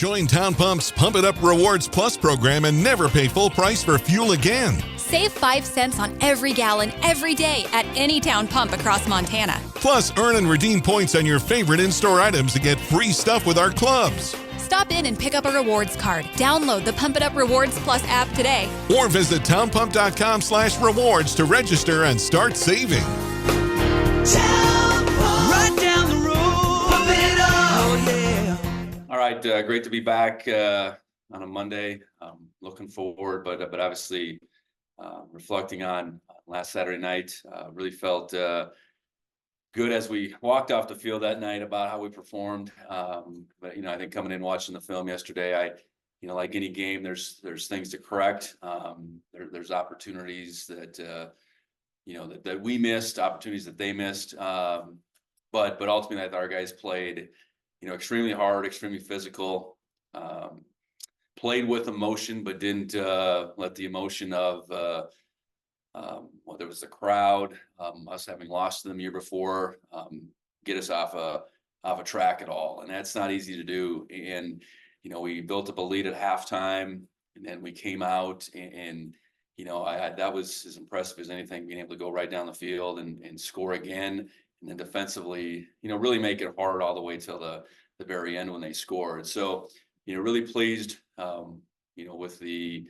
Join Town Pump's Pump It Up Rewards Plus program and never pay full price for fuel again. Save 5 cents on every gallon every day at any Town Pump across Montana. Plus, earn and redeem points on your favorite in-store items to get free stuff with our clubs. Stop in and pick up a rewards card. Download the Pump It Up Rewards Plus app today. Or visit townpump.com/rewards to register and start saving. Town Pump. Right down the road. Pump it up. Oh, yeah. All right, great to be back on a Monday. Looking forward, but obviously reflecting on last Saturday night. Really felt good as we walked off the field that night about how we performed. But I think coming in watching the film yesterday, like any game, there's things to correct. There's opportunities that that we missed, opportunities that they missed. But ultimately, I thought our guys played, extremely hard, extremely physical. Played with emotion, but didn't let the emotion of there was the crowd, us having lost them the year before, get us off a track at all, and that's not easy to do. And we built up a lead at halftime, and then we came out, and that was as impressive as anything, being able to go right down the field and score again, and then defensively, really make it hard all the way till the very end when they scored. So really pleased, with the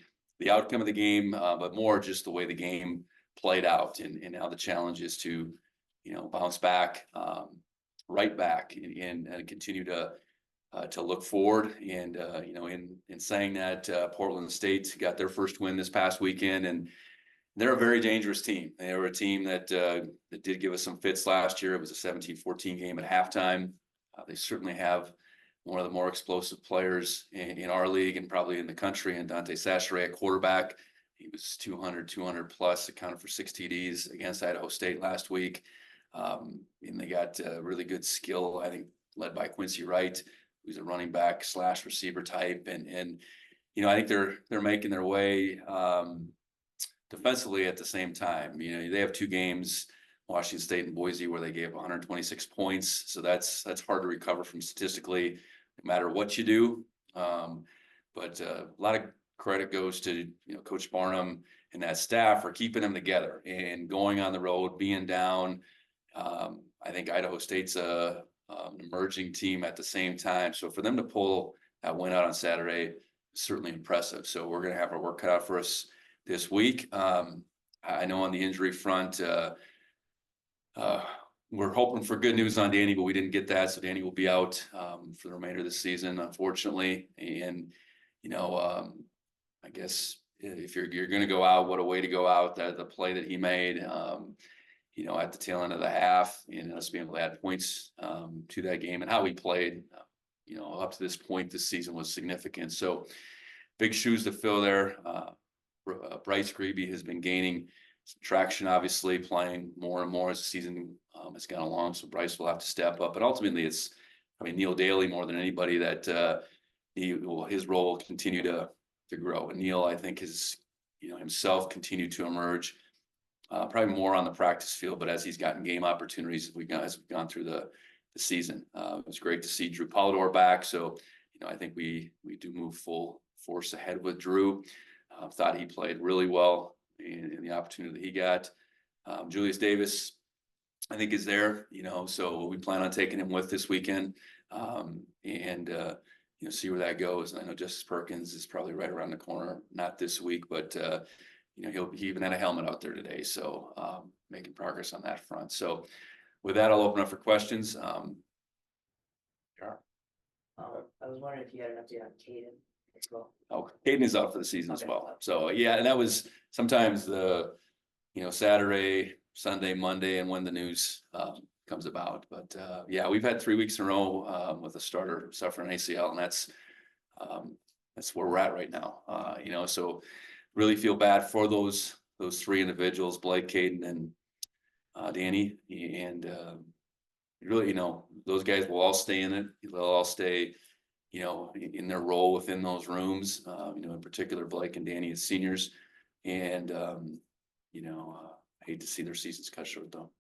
outcome of the game, but more just the way the game played out, and now the challenge is to, bounce back, right back, and continue to look forward. And in saying that, Portland State got their first win this past weekend, and they're a very dangerous team. They were a team that did give us some fits last year. It was a 17-14 game at halftime. They certainly have one of the more explosive players in our league and probably in the country, and Dante Sachere at quarterback. He was 200 plus, accounted for 6 TDs against Idaho State last week. And they got really good skill, I think, led by Quincy Wright, who's a running back / receiver type. And I think they're making their way defensively at the same time. They have 2 games, Washington State and Boise, where they gave 126 points. So that's hard to recover from statistically, no matter what you do. But a lot of credit goes to Coach Barnum and that staff for keeping them together and going on the road, being down. I think Idaho State's an emerging team at the same time. So for them to pull that win out on Saturday is certainly impressive. So we're going to have our work cut out for us this week. I know on the injury front, we're hoping for good news on Danny, but we didn't get that. So Danny will be out for the remainder of the season, unfortunately. And, I guess if you're going to go out, what a way to go out. The play that he made, at the tail end of the half, and us being able to add points to that game, and how he played, up to this point this season was significant. So big shoes to fill there. Bryce Grebe has been gaining some traction, obviously, playing more and more as the season has gone along. So Bryce will have to step up. But ultimately, Neil Daly more than anybody that his role will continue to grow. And Neil, I think, has himself continued to emerge, probably more on the practice field, but as he's gotten game opportunities as we've gone through the season. It was great to see Drew Polidor back. So I think we do move full force ahead with Drew. Thought he played really well in the opportunity that he got. Julius Davis, I think, is there, so we plan on taking him with this weekend, and see where that goes. And I know Justice Perkins is probably right around the corner, not this week, but he even had a helmet out there today, so making progress on that front. So with that, I'll open up for questions. I was wondering if you had an update on Caden as well. Oh, Caden is out for the season as well. So yeah, and that was sometimes the Saturday, Sunday, Monday, and when the news comes about. But yeah, we've had 3 weeks in a row with a starter suffering ACL, and that's where we're at right now. So really feel bad for those 3 individuals, Blake, Caden, and Danny, and really, those guys will all stay in it. They'll all stay, in their role within those rooms. In particular, Blake and Danny as seniors, and I hate to see their seasons cut short, though.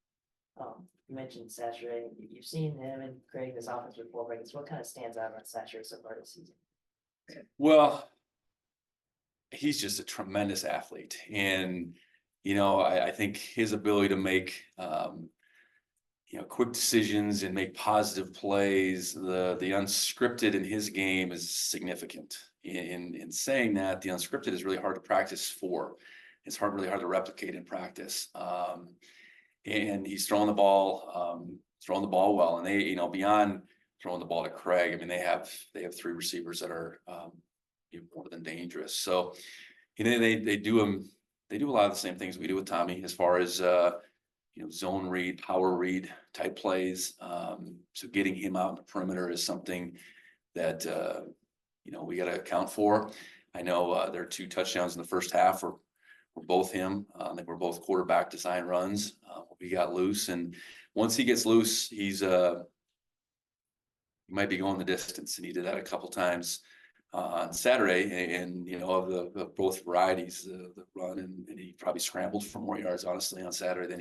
You mentioned Sachere. You've seen him and Craig this offense before, but what kind of stands out on Sachere so far this season? Well, he's just a tremendous athlete, and I think his ability to make quick decisions and make positive plays, the unscripted in his game is significant. In saying that, the unscripted is really hard to practice for. It's really hard to replicate in practice. And he's throwing the ball well. And they, beyond throwing the ball to Craig, I mean, they have 3 receivers that are more than dangerous. So, they do a lot of the same things we do with Tommy as far as zone read, power read type plays. So getting him out in the perimeter is something that we got to account for. I know there are 2 touchdowns in the first half were both him. I think we're both quarterback design runs. We got loose, and once he gets loose, he might be going the distance, and he did that a couple times on Saturday, and of the both varieties, the run and he probably scrambled for more yards, honestly, on Saturday than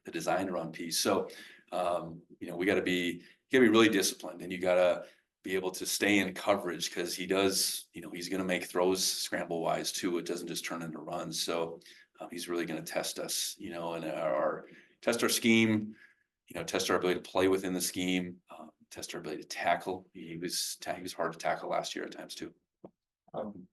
the design run piece. So, we got to be really disciplined, and you got to be able to stay in coverage, because he does, he's going to make throws scramble wise too. It doesn't just turn into runs. So he's really going to test us, and test our scheme, test our ability to play within the scheme, test our ability to tackle. He was hard to tackle last year at times too.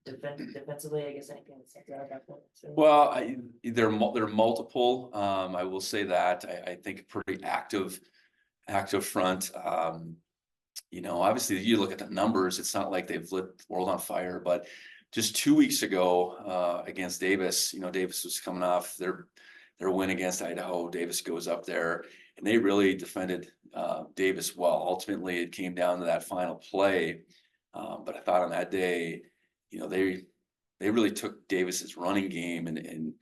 Defensively, I guess anything that sticks out about that? Well, they're multiple. I will say that I think a pretty active front. Obviously you look at the numbers, it's not like they've lit the world on fire, but just 2 weeks ago against Davis, Davis was coming off their win against Idaho. Davis goes up there and they really defended Davis well. Ultimately, it came down to that final play. But I thought on that day, they really took Davis's running game and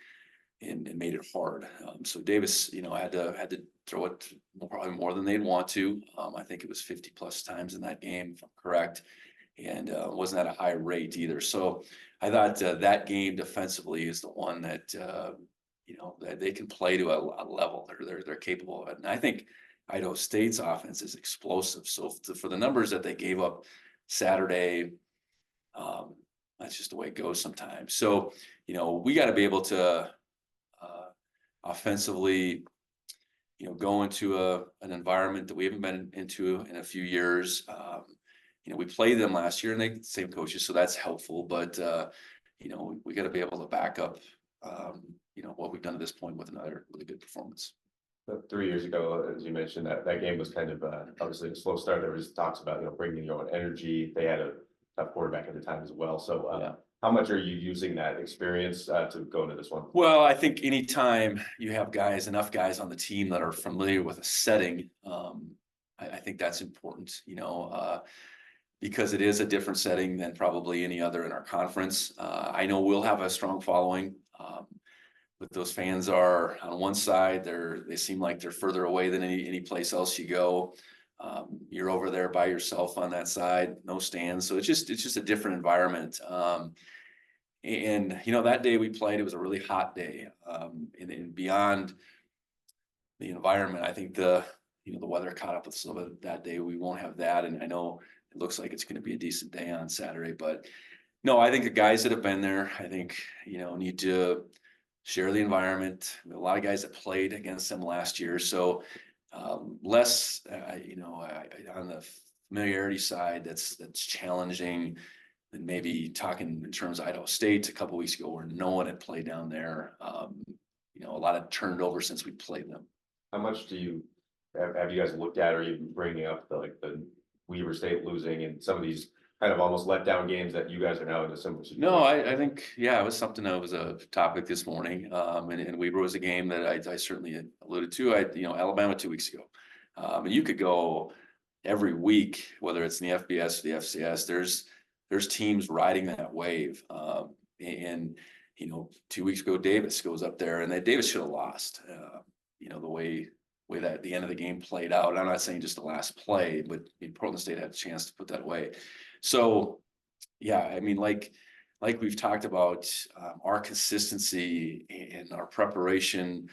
made it hard. So Davis, had to throw it probably more than they'd want to. I think it was 50 plus times in that game, if I'm correct, and wasn't at a high rate either. So I thought that game defensively is the one that that they can play to a level they're capable of it. And I think Idaho State's offense is explosive. So for the numbers that they gave up Saturday, that's just the way it goes sometimes. So we got to be able to offensively, go into an environment that we haven't been into in a few years. We played them last year, and they same coaches, so that's helpful. But we got to be able to back up, what we've done at this point with another really good performance. 3 years ago, as you mentioned, that game was kind of obviously a slow start. There was talks about bringing your own energy. They had a tough quarterback at the time as well. So Yeah. How much are you using that experience to go into this one? Well, I think anytime you have enough guys on the team that are familiar with a setting, I think that's important, because it is a different setting than probably any other in our conference. I know we'll have a strong following, but those fans are on one side, they seem like they're further away than any place else you go. You're over there by yourself on that side, no stands. So it's just a different environment. And that day we played, it was a really hot day. And beyond the environment, I think the weather caught up with us a little bit that day. We won't have that. And I know it looks like it's going to be a decent day on Saturday, but no, I think the guys that have been there, I think, need to share the environment. A lot of guys that played against them last year. So less, on the familiarity side, that's challenging than maybe talking in terms of Idaho State a couple weeks ago, where no one had played down there. A lot of turned over since we played them. How much have you guys looked at, or even bringing up the Weber State losing and some of these kind of almost let down games that you guys are now in a similar situation? No, I think, it was something that was a topic this morning. And Weber was a game that I certainly alluded to. Alabama 2 weeks ago. And you could go every week, whether it's in the FBS or the FCS, there's teams riding that wave. And 2 weeks ago, Davis goes up there, and Davis should have lost. The way that the end of the game played out. I'm not saying just the last play, but Portland State had a chance to put that away. So, like we've talked about, our consistency and our preparation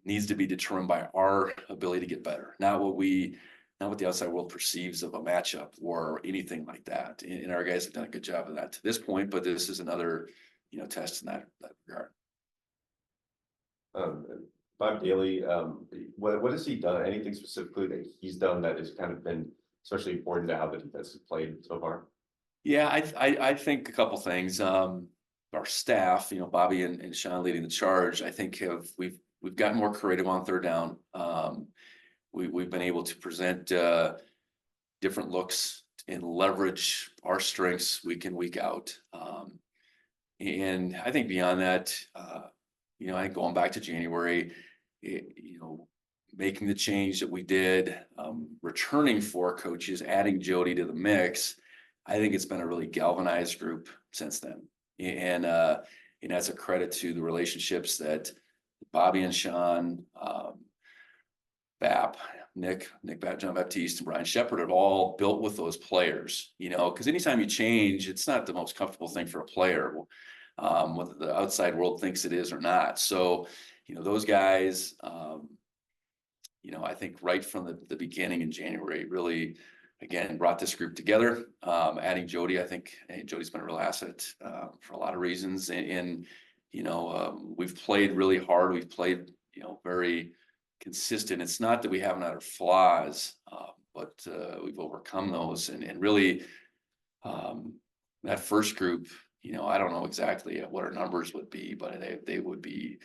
needs to be determined by our ability to get better, not what we not what the outside world perceives of a matchup or anything like that. And our guys have done a good job of that to this point, but this is another, test in that regard. Bob Daly, what has he done? Anything specifically that he's done that has kind of been especially important to how the defense has played so far? Yeah, I think a couple things. Our staff, Bobby and Sean leading the charge, I think we've gotten more creative on third down. We've been able to present different looks and leverage our strengths week in, week out. And I think beyond that, I think going back to January, making the change that we did, returning 4 coaches, adding Jody to the mix, I think it's been a really galvanized group since then. And that's a credit to the relationships that Bobby and Sean, Bap, Nick, John Baptiste, and Brian Shepard have all built with those players, because anytime you change, it's not the most comfortable thing for a player, whether the outside world thinks it is or not. So, those guys, I think right from the beginning in January, really, again, brought this group together. Adding Jody, I think Jody's been a real asset for a lot of reasons. And we've played really hard. We've played, very consistent. It's not that we haven't had our flaws, but we've overcome those. And really, that first group, I don't know exactly what our numbers would be, but they would be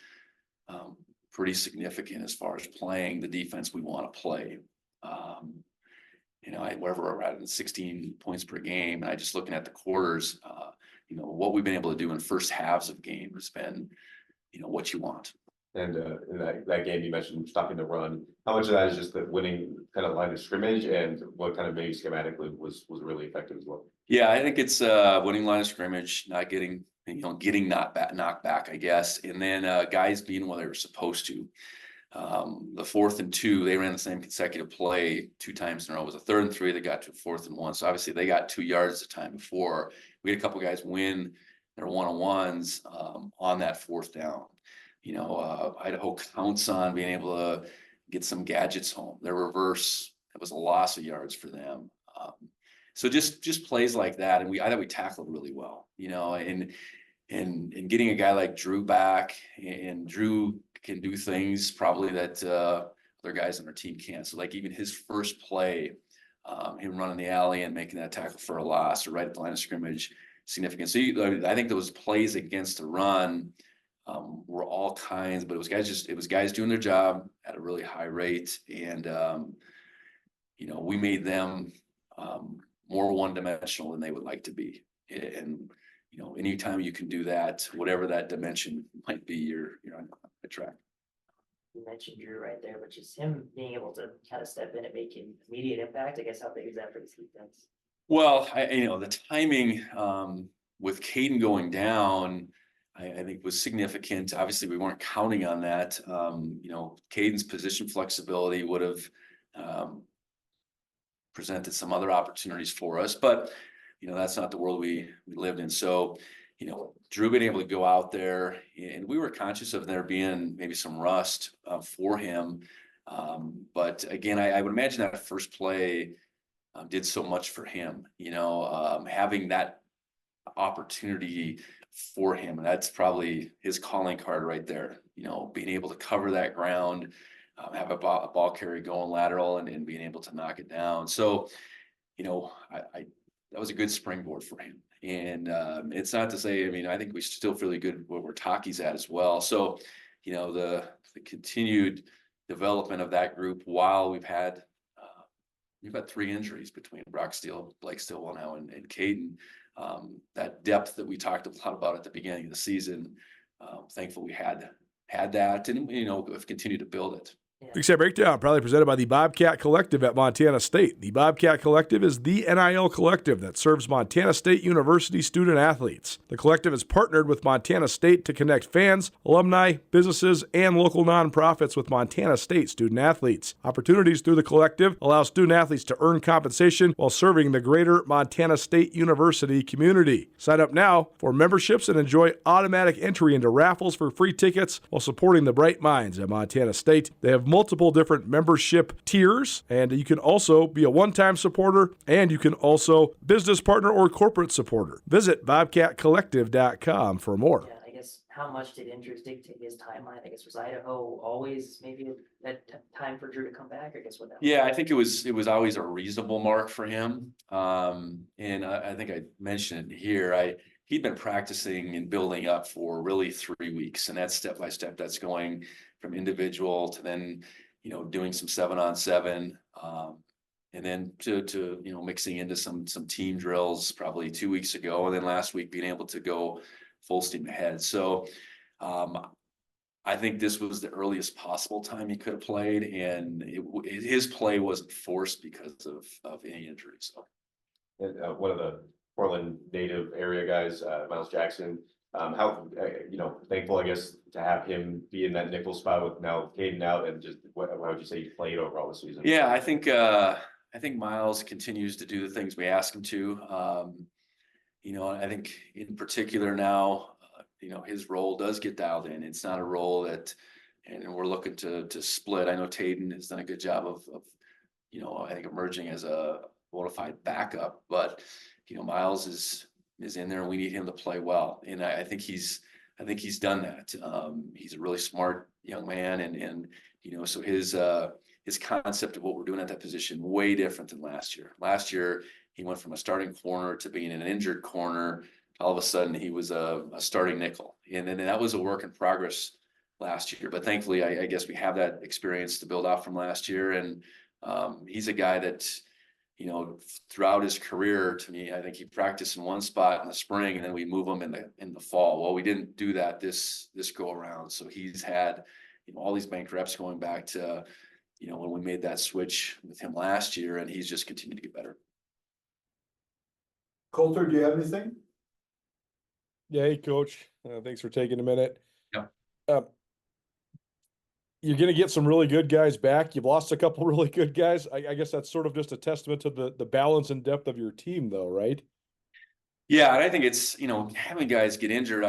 pretty significant as far as playing the defense we want to play. Wherever we're at in 16 points per game, and I just looking at the quarters, what we've been able to do in first halves of games has been, what you want. And in that game you mentioned stopping the run. How much of that is just the winning kind of line of scrimmage, and what kind of maybe schematically was really effective as well? Yeah, I think it's winning line of scrimmage, not getting knocked back, I guess, and then guys being where they were supposed to. The 4th and 2, they ran the same consecutive play 2 times in a row. It was a 3rd and 3 that got to a 4th and 1. So obviously they got 2 yards the time before. We had a couple guys win their one-on-ones on that 4th down. Idaho counts on being able to get some gadgets home. Their reverse, it was a loss of yards for them. So just plays like that, and I thought we tackled really well. And getting a guy like Drew back, and Drew can do things probably that other guys on our team can't. So like even his first play, him running the alley and making that tackle for a loss or right at the line of scrimmage, significant. So I think those plays against the run were all kinds, but it was guys doing their job at a really high rate, and we made them more one-dimensional than they would like to be. And anytime you can do that, whatever that dimension might be, you're on a track. You mentioned Drew right there, but just him being able to kind of step in and make an immediate impact, I guess, how big is that for this defense? Well, the timing with Caden going down, I think was significant. Obviously, we weren't counting on that. Caden's position flexibility would have presented some other opportunities for us, but that's not the world we lived in. So, Drew being able to go out there, and we were conscious of there being maybe some rust for him. But again, I would imagine that first play did so much for him, having that opportunity for him. And that's probably his calling card right there, being able to cover that ground, have a ball carry going lateral and being able to knock it down. So, that was a good springboard for him. And it's not to say, I think we still feel really good where Taki's at as well. So, the continued development of that group while we've had 3 injuries between Brock Steele, Blake Stillwell now, and Caden. That depth that we talked a lot about at the beginning of the season, thankful we had that, and we've continued to build it. Big Sky Breakdown, proudly presented by the Bobcat Collective at Montana State. The Bobcat Collective is the NIL collective that serves Montana State University student athletes. The collective has partnered with Montana State to connect fans, alumni, businesses, and local nonprofits with Montana State student athletes. Opportunities through the collective allow student athletes to earn compensation while serving the greater Montana State University community. Sign up now for memberships and enjoy automatic entry into raffles for free tickets while supporting the bright minds at Montana State. They have have multiple different membership tiers, and you can also be a one-time supporter, and you can also business partner or corporate supporter. Visit bobcatcollective.com for more. Yeah, I guess how much did injuries dictate his timeline? I guess was Idaho always maybe that time for Drew to come back? I guess what that. Yeah, I think it was always a reasonable mark for him. And I think I mentioned it here. He'd been practicing and building up for really 3 weeks, and that's step by step. That's going from individual to then, doing some 7-on-7, and then to mixing into some team drills probably 2 weeks ago, and then last week being able to go full steam ahead. So I think this was the earliest possible time he could have played, and his play wasn't forced because of any injury. So, And one of the Portland native area guys, Miles Jackson, how thankful, I guess, to have him be in that nickel spot with now Caden out, and just how would you say he played overall this season? Yeah, I think Miles continues to do the things we ask him to. I think in particular now, his role does get dialed in. It's not a role that, and we're looking to split. I know Taden has done a good job of I think emerging as a bona fide backup, but Miles is in there, and we need him to play well. And I think he's done that. He's a really smart young man, and so his concept of what we're doing at that position way different than last year. Last year, he went from a starting corner to being an injured corner. All of a sudden, he was a starting nickel, and then that was a work in progress last year. But thankfully, I guess we have that experience to build off from last year, and he's a guy that, throughout his career, to me, I think he practiced in one spot in the spring, and then we move him in the fall. Well, we didn't do that this go around, so he's had all these bank reps going back to when we made that switch with him last year, and he's just continued to get better. Coulter, do you have anything? Yeah, hey, Coach. Thanks for taking a minute. Yeah. You're going to get some really good guys back. You've lost a couple really good guys. I guess that's sort of just a testament to the balance and depth of your team, though, right? Yeah, and I think it's having guys get injured.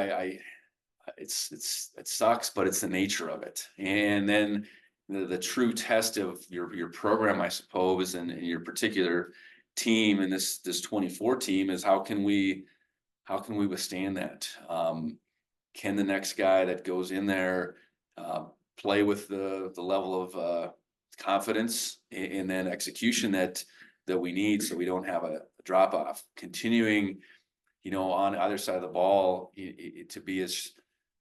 It sucks, but it's the nature of it. And then the true test of your program, I suppose, and your particular team, and this 24 team, is how can we withstand that? Can the next guy that goes in there play with the level of confidence and then execution that we need, so we don't have a drop off? Continuing, on either side of the ball, to be as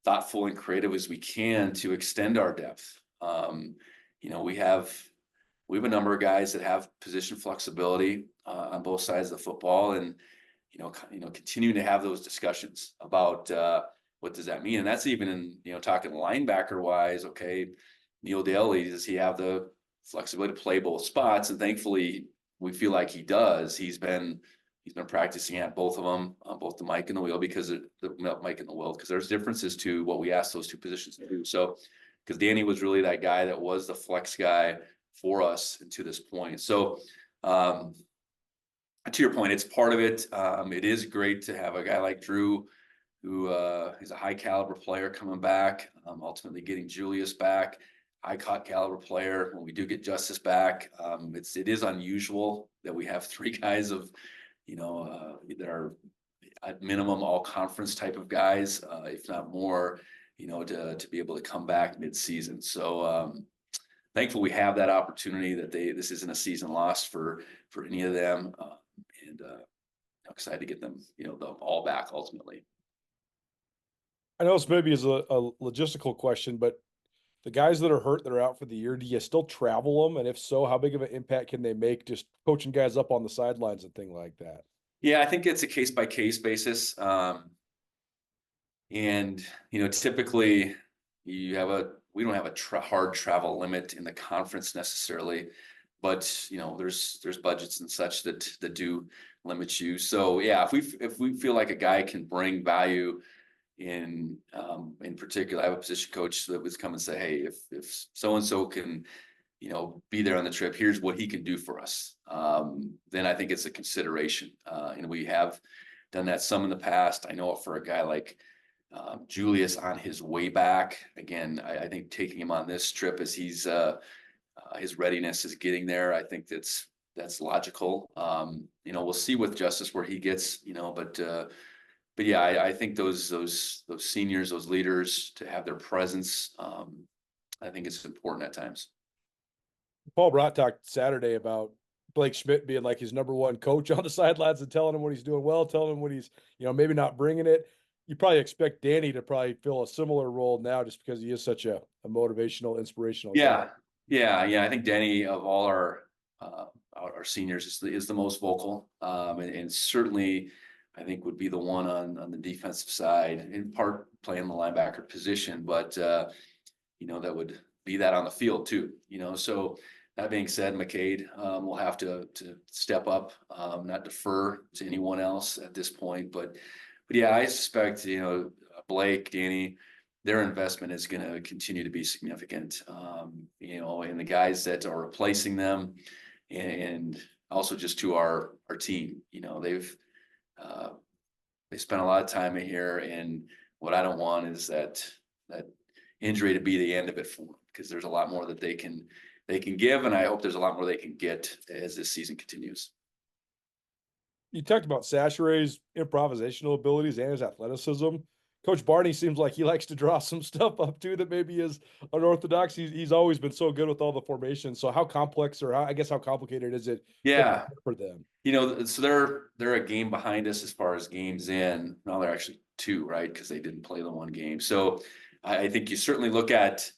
thoughtful and creative as we can to extend our depth. We have a number of guys that have position flexibility on both sides of the football, and continuing to have those discussions about what does that mean. And that's even in talking linebacker wise. Okay, Neil Daly, does he have the flexibility to play both spots? And thankfully, we feel like he does. He's been practicing at both of them, both the mic and the wheel, because there's differences to what we ask those two positions to do. So, because Danny was really that guy that was the flex guy for us to this point. So, to your point, it's part of it. It is great to have a guy like Drew, who is a high caliber player coming back, ultimately getting Julius back, high caliber player. When we do get Justice back, it is unusual that we have three guys of, that are at minimum all conference type of guys, if not more, to be able to come back mid-season. So thankful we have that opportunity, that this isn't a season lost for any of them, and excited to get them, all back ultimately. I know this maybe is a logistical question, but the guys that are hurt, that are out for the year, do you still travel them? And if so, how big of an impact can they make just coaching guys up on the sidelines and things like that? Yeah, I think it's a case by case basis. And, typically we don't have a hard travel limit in the conference necessarily, but there's budgets and such that do limit you. So yeah, if we feel like a guy can bring value in particular, I have a position coach that would come and say, hey, if so-and-so can, be there on the trip, here's what he can do for us. Then I think it's a consideration. And we have done that some in the past. I know for a guy like Julius on his way back. Again, I think taking him on this trip as he's his readiness is getting there. I think that's logical. We'll see with Justice where he gets, but yeah, I think those seniors, those leaders, to have their presence, I think it's important at times. Paul Brott talked Saturday about Blake Schmidt being like his number one coach on the sidelines and telling him what he's doing well, telling him what he's, maybe not bringing it. You probably expect Danny to probably fill a similar role now just because he is such a motivational, inspirational guy. Yeah. I think Danny, of all our seniors, is the most vocal, and certainly I think would be the one on the defensive side, in part playing the linebacker position, but that would be that on the field too. So that being said, McCade will have to step up, not defer to anyone else at this point, but yeah, I suspect Blake, Danny, their investment is going to continue to be significant. And the guys that are replacing them, and also just to our team. They spent a lot of time in here, and what I don't want is that injury to be the end of it for them, because there's a lot more that they can give, and I hope there's a lot more they can get as this season continues. You talked about Sachere's improvisational abilities and his athleticism. Coach Barney seems like he likes to draw some stuff up too that maybe is unorthodox. He's always been so good with all the formations. So how complex, or how complicated is it? Yeah, for them. So they're a game behind us as far as games in. Now they're actually 2, right? Because they didn't play the one game. So I think you certainly look at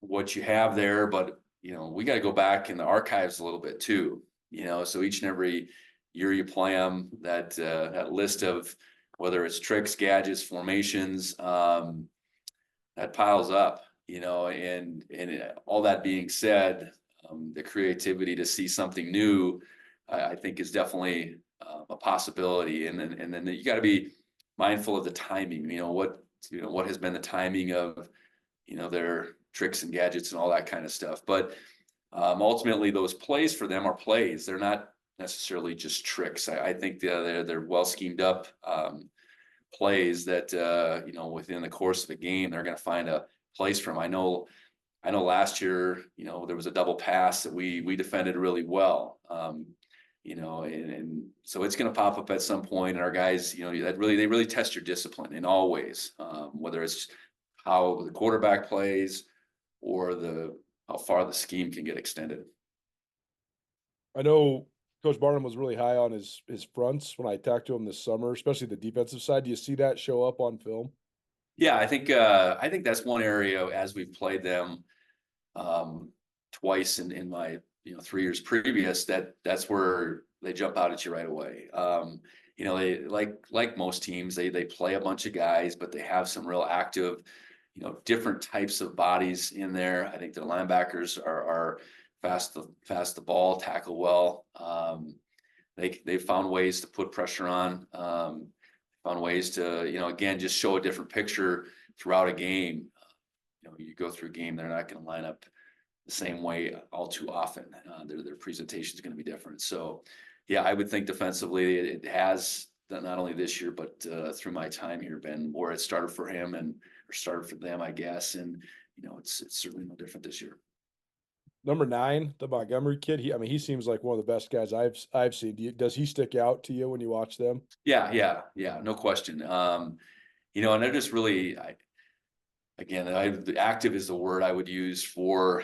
what you have there, but we got to go back in the archives a little bit too. So each and every year you play them, that list of whether it's tricks, gadgets, formations, that piles up. And all that being said, the creativity to see something new, I think is definitely a possibility. And then you got to be mindful of the timing. What has been the timing of their tricks and gadgets and all that kind of stuff. But ultimately, those plays for them are plays. They're not necessarily just tricks. I think they're well schemed up plays that within the course of a game they're going to find a place from. I know last year there was a double pass that we defended really well. And so it's going to pop up at some point, and our guys, they really test your discipline in all ways, whether it's how the quarterback plays or how far the scheme can get extended. I know Coach Barnum was really high on his fronts when I talked to him this summer, especially the defensive side. Do you see that show up on film? Yeah, I think that's one area as we've played them twice in my 3 years previous, that's where they jump out at you right away. They like most teams, they play a bunch of guys, but they have some real active, different types of bodies in there. I think the linebackers are fast the ball, tackle well. They've found ways to put pressure on, found ways to, again, just show a different picture throughout a game. You go through a game, they're not going to line up the same way all too often. Their presentation is going to be different. So, yeah, I would think defensively it has, not only this year, but through my time here, been where it started for him or started for them, I guess. And, it's certainly no different this year. Number 9, the Montgomery kid. He seems like one of the best guys I've seen. Does he stick out to you when you watch them? Yeah, no question. And they're just really, the active is the word I would use for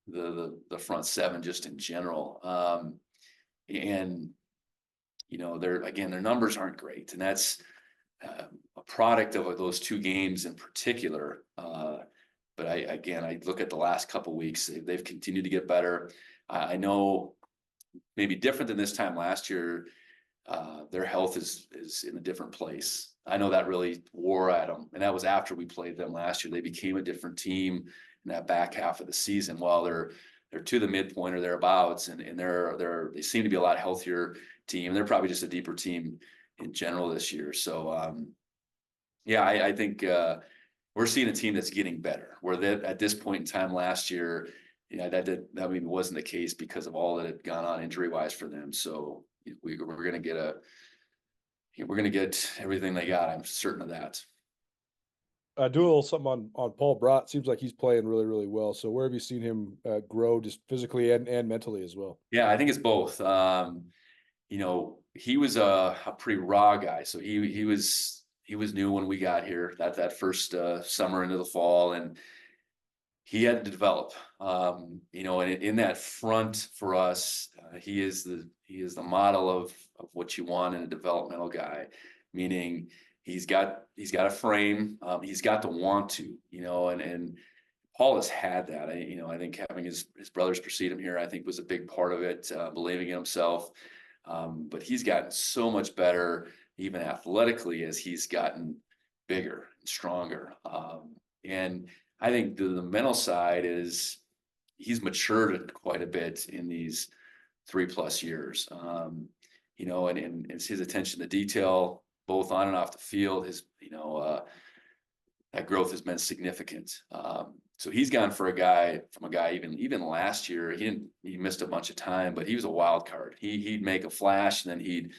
the front 7 just in general. And their numbers aren't great, and that's a product of those 2 games in particular. But I look at the last couple of weeks, they've continued to get better. I know maybe different than this time last year, their health is in a different place. I know that really wore at them, and that was after we played them last year. They became a different team in that back half of the season. While they're to the midpoint or thereabouts, and they seem to be a lot healthier team. They're probably just a deeper team in general this year. So I think we're seeing a team that's getting better. Where that at this point in time last year, that wasn't the case because of all that had gone on injury wise for them. So we're going to get everything they got. I'm certain of that. Doing a little something on Paul Brott. Seems like he's playing really, really well. So where have you seen him grow just physically and mentally as well? Yeah, I think it's both. He was a pretty raw guy, so he was new when we got here that first summer into the fall, and he had to develop. And in that front for us, he is the model of what you want in a developmental guy, meaning he's got a frame, he's got to want to, and Paul has had that. I think having his brothers precede him here, I think was a big part of it, believing in himself. But he's gotten so much better, even athletically, as he's gotten bigger and stronger. And I think the mental side is he's matured quite a bit in these 3+ years. And it's his attention to detail, both on and off the field. That growth has been significant. So he's gone from a guy even last year, he missed a bunch of time, but he was a wild card. He'd make a flash and then he'd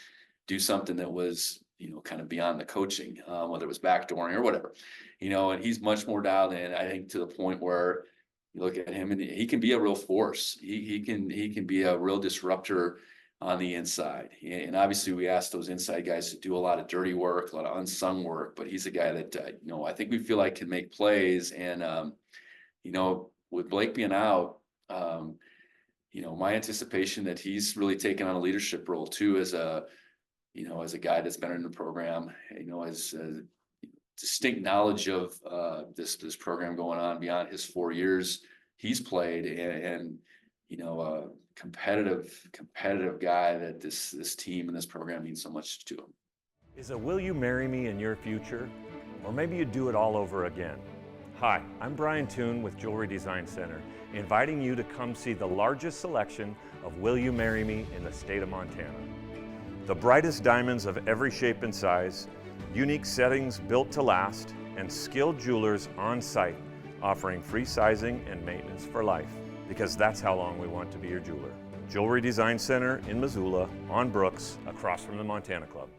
do something that was, kind of beyond the coaching, whether it was backdooring or whatever, and he's much more dialed in, I think, to the point where you look at him and he can be a real force. He can be a real disruptor on the inside. And obviously we asked those inside guys to do a lot of dirty work, a lot of unsung work, but he's a guy that, I think we feel like can make plays. And, with Blake being out, my anticipation that he's really taken on a leadership role too, as a guy that's been in the program, as a distinct knowledge of this program going on beyond his 4 years he's played, and a competitive guy that this team and this program means so much to him. Is a will you marry me in your future? Or maybe you do it all over again. Hi, I'm Brian Toon with Jewelry Design Center, inviting you to come see the largest selection of Will You Marry Me in the state of Montana. The brightest diamonds of every shape and size, unique settings built to last, and skilled jewelers on site offering free sizing and maintenance for life, because that's how long we want to be your jeweler. Jewelry Design Center in Missoula, on Brooks, across from the Montana Club.